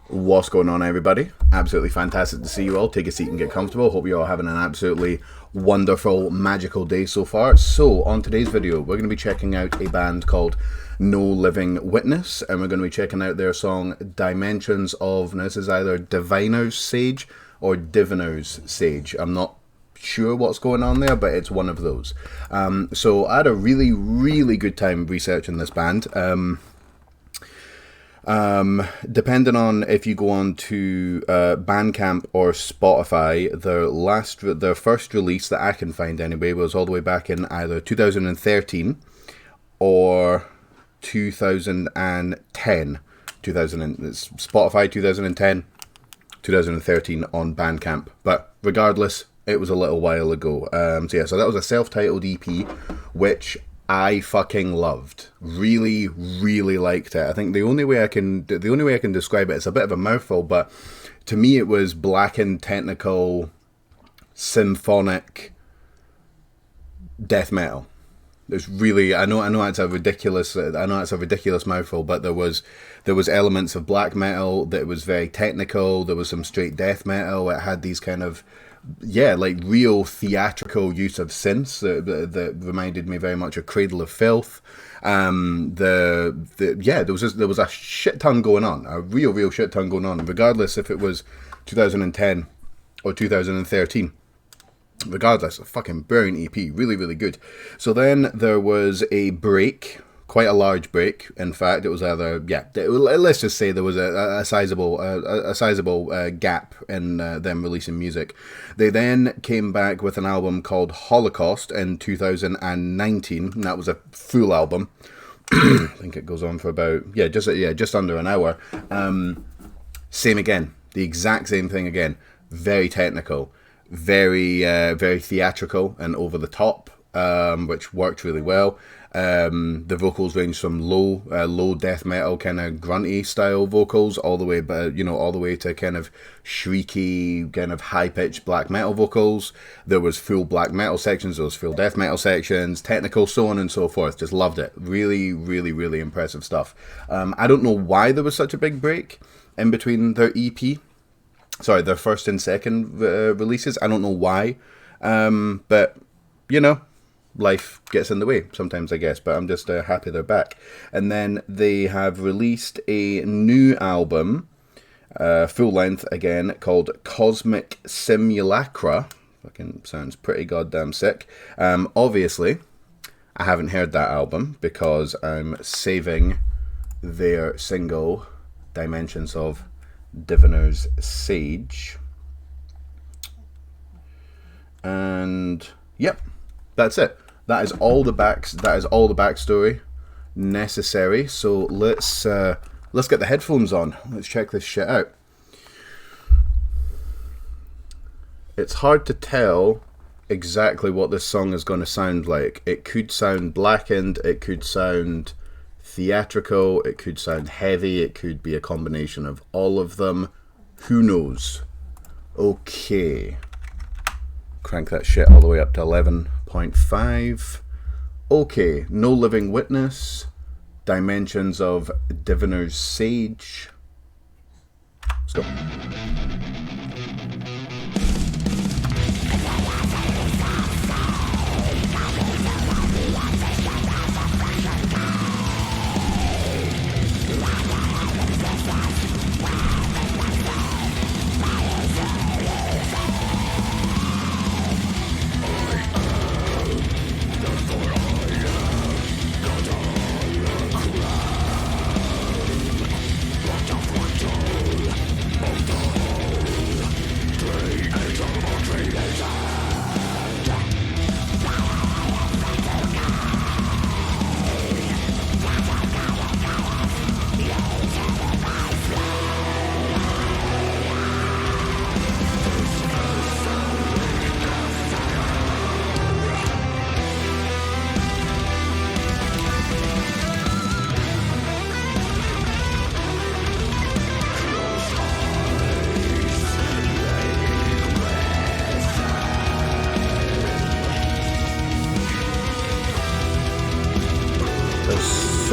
What's going on, everybody? Absolutely fantastic to see you all. Take a seat and get comfortable. Hope you're all having an absolutely wonderful, magical day so far. So, on today's video, we're going to be checking out a band called No Living Witness, and we're going to be checking out their song Dimensions of, now this is either Diviner's Sage or Diviner's Sage. I'm not sure what's going on there, but it's one of those. So I had a really good time researching this band. Depending on if you go on to Bandcamp or Spotify, their first release that I can find anyway was all the way back in either 2013 or 2010. It's Spotify 2010, 2013 on Bandcamp, but regardless, it was a little while ago. So that was a self-titled EP, which I fucking loved. Really liked it. I think the only way I can describe it, it's a bit of a mouthful, but to me it was blackened, technical, symphonic death metal. There's really, I know it's a ridiculous mouthful, but there was elements of black metal that was very technical. There was some straight death metal. It had these kind of real theatrical use of synths that reminded me very much of Cradle of Filth. There was a shit ton going on, a real shit ton going on, regardless if it was 2010 or 2013. Regardless, a fucking brilliant EP, really good. So then there was a break, quite a large break. In fact, it was let's just say there was a sizable gap in them releasing music. They then came back with an album called Holocaust in 2019, and that was a full album. I think it goes on for about just under an hour. Same again, the exact same thing again. Very technical, very theatrical and over the top, which worked really well. The vocals range from low death metal kind of grunty style vocals all the way to kind of shrieky, kind of high pitched black metal vocals. There was full black metal sections, there was full death metal sections, technical, so on and so forth. Just loved it. Really impressive stuff. I don't know why there was such a big break in between their their first and second releases. I don't know why, but life gets in the way sometimes, I guess, but I'm just happy they're back. And then they have released a new album, full length again, called Cosmic Simulacra. Fucking sounds pretty goddamn sick. Obviously, I haven't heard that album because I'm saving their single, Dimensions of Diviner's Sage. And yep, that's it. That is all the backstory necessary. So let's get the headphones on. Let's check this shit out. It's hard to tell exactly what this song is going to sound like. It could sound blackened, it could sound theatrical, it could sound heavy, it could be a combination of all of them. Who knows? Okay. Crank that shit all the way up to 11.5. Okay, No Living Witness, Dimensions of Diviner's Sage. Let's go.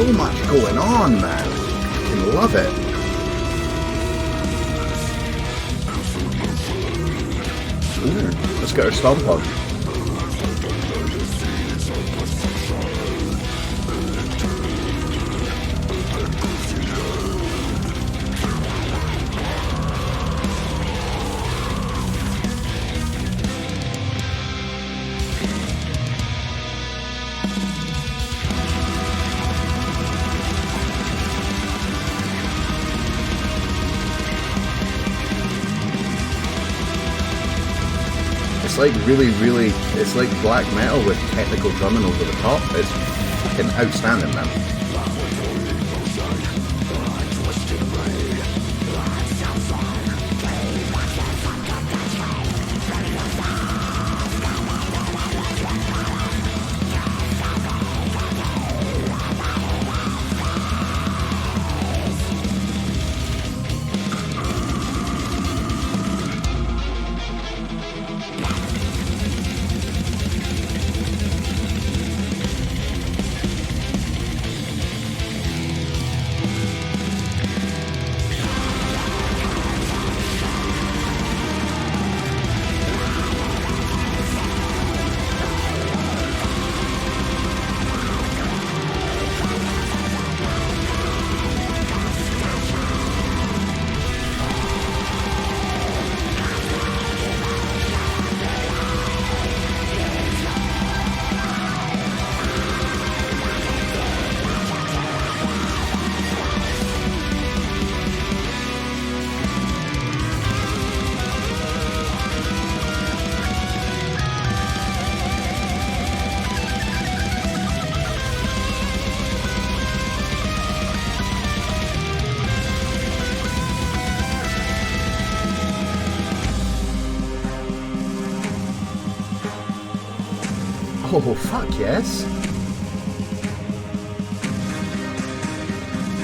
so much going on, man. I love it. Ooh, let's get our stomp on. It's like it's like black metal with technical drumming over the top. It's fucking outstanding, man. Oh, fuck yes.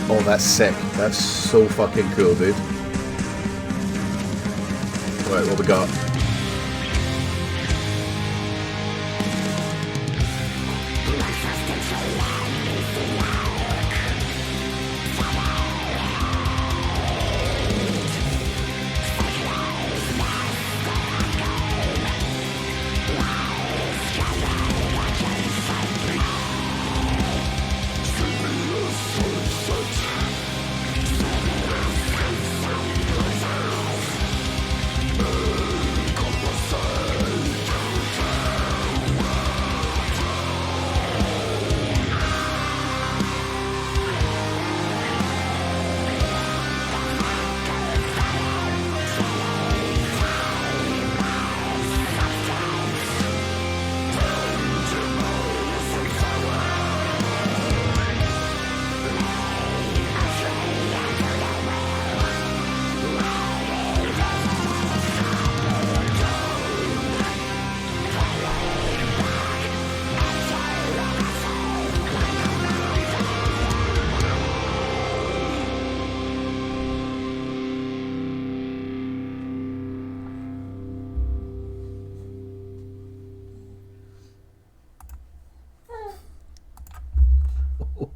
Oh, that's sick. That's so fucking cool, dude. Right, what we got?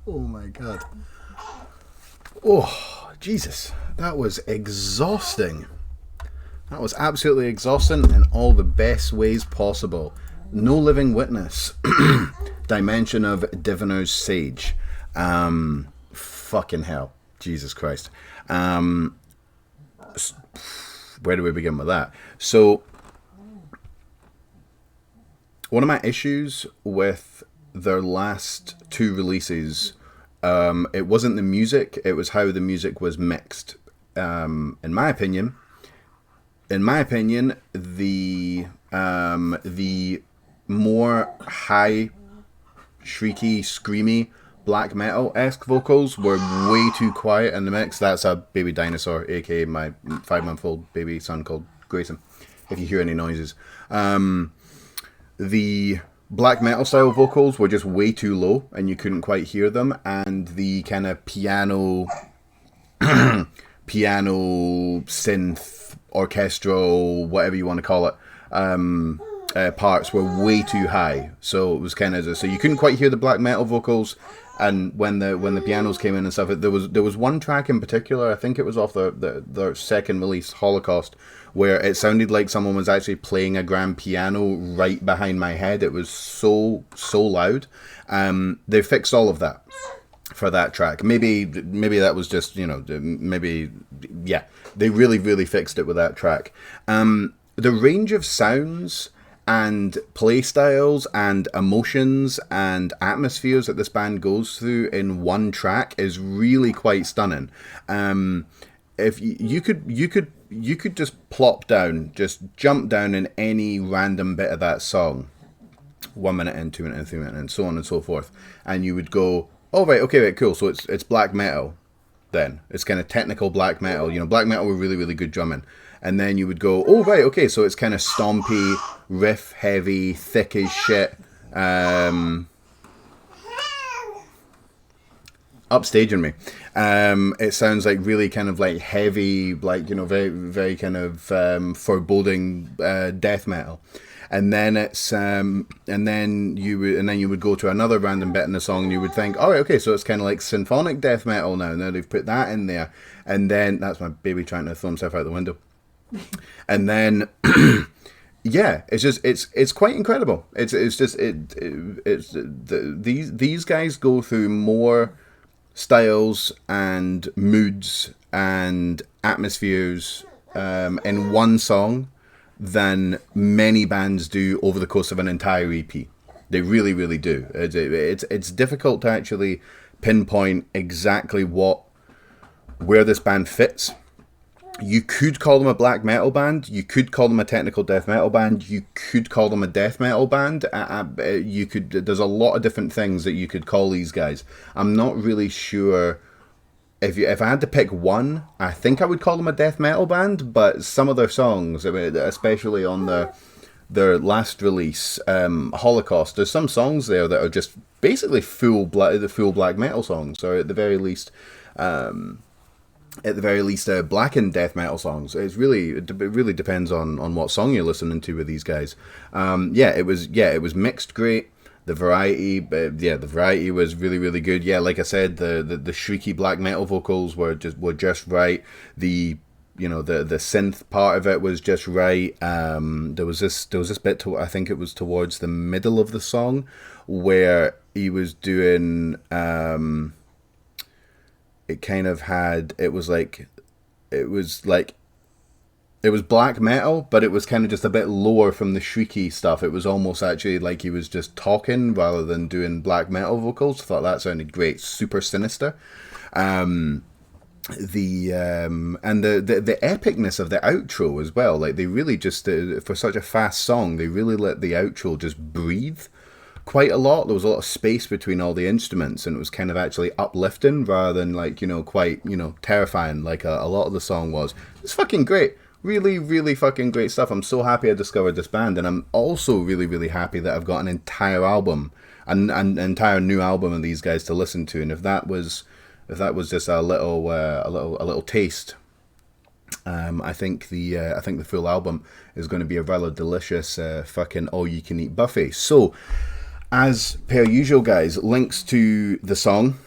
Oh my god. Oh, Jesus. That was exhausting. That was absolutely exhausting in all the best ways possible. No Living Witness. Dimension of Diviner's Sage. Fucking hell. Jesus Christ. Where do we begin with that? So, one of my issues with their last two releases, it wasn't the music, it was how the music was mixed. In my opinion, the more high, shrieky, screamy black metal-esque vocals were way too quiet in the mix. That's a baby dinosaur, aka my 5-month-old baby son called Grayson, if you hear any noises. The black metal style vocals were just way too low and you couldn't quite hear them, and the kind of piano synth, orchestral, whatever you want to call it, parts were way too high. So it was kind of so you couldn't quite hear the black metal vocals, and when the pianos came in and stuff, there was one track in particular, I think it was off their second release, Holocaust, where it sounded like someone was actually playing a grand piano right behind my head. It was so loud. They fixed all of that for that track. Maybe that was just, they really fixed it with that track. The range of sounds and play styles and emotions and atmospheres that this band goes through in one track is really quite stunning. If you could just plop down, just jump down in any random bit of that song, 1 minute in, 2 minutes in, 3 minutes in, and so on and so forth, and you would go, oh right, okay, right, cool, so it's black metal. Then it's kind of technical black metal, black metal with really good drumming. And then you would go, oh right, okay, so it's kind of stompy, riff heavy, thick as shit. Upstaging me. It sounds like really kind of like heavy, like, very kind of foreboding death metal. And then you would go to another random bit in the song and you would think, all right, okay, so it's kind of like symphonic death metal now. Now they've put that in there. And then that's my baby trying to throw himself out the window. And then yeah, it's quite incredible. These guys go through more styles and moods and atmospheres in one song than many bands do over the course of an entire EP. They really do. It's difficult to actually pinpoint exactly where this band fits. You could call them a black metal band. You could call them a technical death metal band. You could call them a death metal band. There's a lot of different things that you could call these guys. I'm not really sure. If I had to pick one, I think I would call them a death metal band. But some of their songs, especially on their last release, Holocaust, there's some songs there that are just basically full black metal songs, or at the very least. Blackened death metal songs. It really depends on what song you're listening to with these guys. It was mixed great. The variety was really good. Yeah, like I said, the shrieky black metal vocals were just right. The synth part of it was just right. There was this bit I think it was towards the middle of the song where he was doing it was black metal, but it was kind of just a bit lower from the shrieky stuff. It was almost actually like he was just talking rather than doing black metal vocals. I thought that sounded great, super sinister. The epicness of the outro as well. Like they really just for such a fast song, they really let the outro just breathe quite a lot. There was a lot of space between all the instruments, and it was kind of actually uplifting rather than quite terrifying like a lot of the song was. It's fucking great. Really fucking great stuff. I'm so happy I discovered this band, and I'm also really happy that I've got an entire album, an entire new album of these guys to listen to. And if that was just a little taste, I think the full album is going to be a rather delicious fucking all you can eat buffet. So, as per usual, guys, links to the song,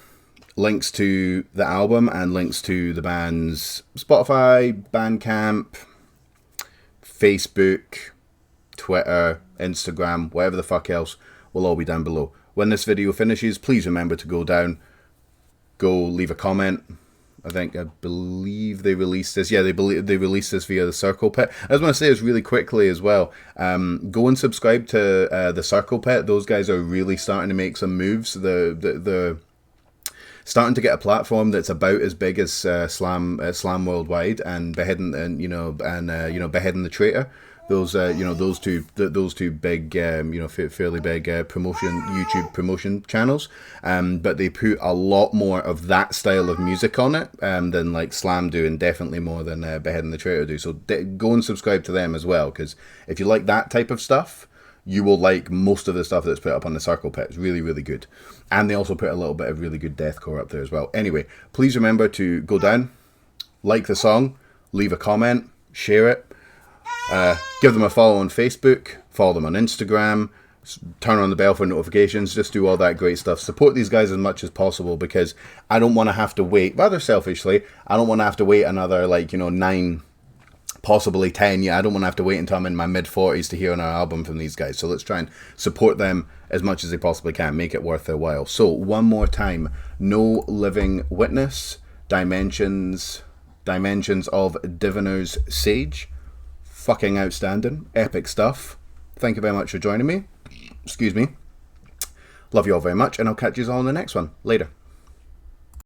links to the album, and links to the band's Spotify, Bandcamp, Facebook, Twitter, Instagram, whatever the fuck else, will all be down below. When this video finishes, please remember to go leave a comment. I believe they released this. Yeah, they released this via the Circle Pit. I just want to say this really quickly as well. Go and subscribe to the Circle Pit. Those guys are really starting to make some moves. They're starting to get a platform that's about as big as Slam Worldwide and beheading the Traitor. Those two big fairly big YouTube promotion channels, but they put a lot more of that style of music on it than like Slam do, and definitely more than Beheading the Traitor do. So go and subscribe to them as well, because if you like that type of stuff, you will like most of the stuff that's put up on the Circle Pit. It's really good, and they also put a little bit of really good deathcore up there as well. Anyway, please remember to go down, like the song, leave a comment, share it. Give them a follow on Facebook, follow them on Instagram, turn on the bell for notifications, just do all that great stuff. Support these guys as much as possible, because I don't want to have to wait, rather selfishly, I don't want to have to wait another, 9, possibly 10 years. I don't want to have to wait until I'm in my mid-40s to hear an album from these guys. So let's try and support them as much as they possibly can, make it worth their while. So one more time, No Living Witness, Dimensions of Diviner's Sage. Fucking outstanding, epic stuff. Thank you very much for joining me. Excuse me. Love you all very much, and I'll catch you all in the next one. Later.